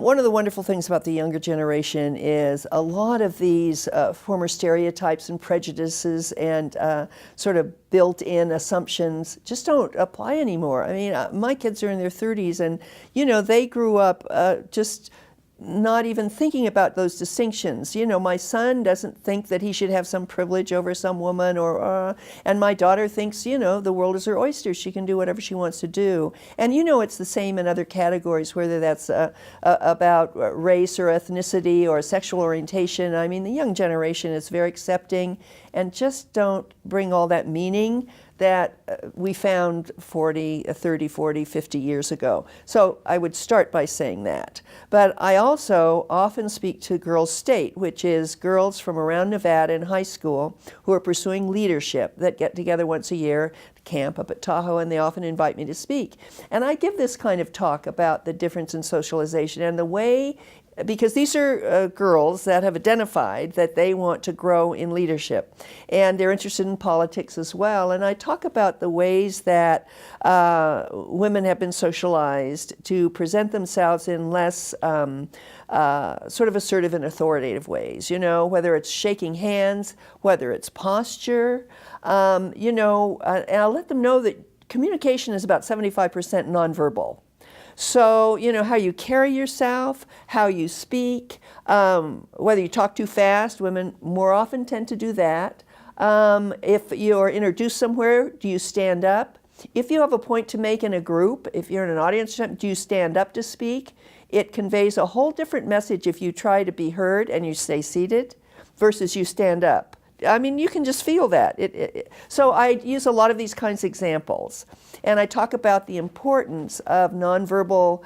One of the wonderful things about the younger generation is a lot of these former stereotypes and prejudices and sort of built-in assumptions just don't apply anymore. I mean, my kids are in their 30s, and you know, they grew up just not even thinking about those distinctions. You know, my son doesn't think that he should have some privilege over some woman, or and my daughter thinks, you know, the world is her oyster. She can do whatever she wants to do. And you know, it's the same in other categories, whether that's about race or ethnicity or sexual orientation. I mean, the young generation is very accepting and just don't bring all that meaning that we found 30, 40, 50 years ago. So I would start by saying that. But I also often speak to Girls State, which is girls from around Nevada in high school who are pursuing leadership that get together once a year, camp up at Tahoe, and they often invite me to speak. And I give this kind of talk about the difference in socialization and the way, because these are girls that have identified that they want to grow in leadership, and they're interested in politics as well. And I talk about the ways that women have been socialized to present themselves in less sort of assertive and authoritative ways, you know, whether it's shaking hands, whether it's posture, you know, and I'll let them know that communication is about 75% nonverbal. So, you know, how you carry yourself, how you speak, whether you talk too fast, women more often tend to do that. If you're introduced somewhere, do you stand up? If you have a point to make in a group, if you're in an audience, do you stand up to speak? It conveys a whole different message if you try to be heard and you stay seated versus you stand up. I mean, you can just feel that. So I use a lot of these kinds of examples. And I talk about the importance of nonverbal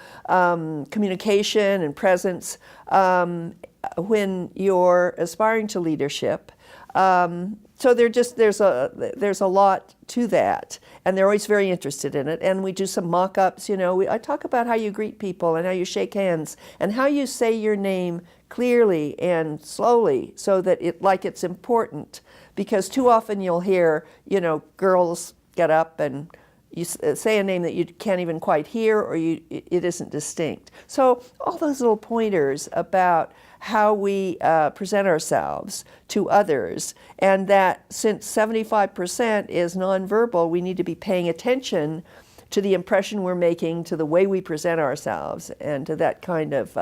communication and presence when you're aspiring to leadership. So there's a lot to that, and they're always very interested in it. And we do some mock-ups, you know. I talk about how you greet people and how you shake hands and how you say your name clearly and slowly so that it's important. Because too often you'll hear, you know, girls get up and you say a name that you can't even quite hear, or it isn't distinct. So all those little pointers about how we present ourselves to others, and that since 75% is nonverbal, we need to be paying attention to the impression we're making, to the way we present ourselves, and to that kind of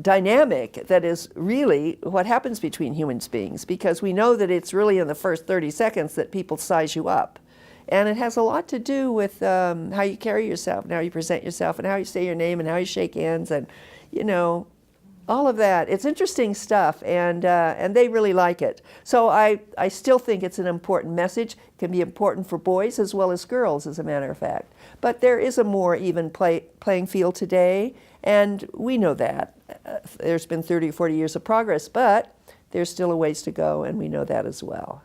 dynamic that is really what happens between human beings, because we know that it's really in the first 30 seconds that people size you up. And it has a lot to do with how you carry yourself, and how you present yourself, and how you say your name, and how you shake hands, and, you know, all of that. It's interesting stuff, and they really like it. So I still think it's an important message. It can be important for boys as well as girls, as a matter of fact. But there is a more even playing field today, and we know that. There's been 30 or 40 years of progress, but there's still a ways to go, and we know that as well.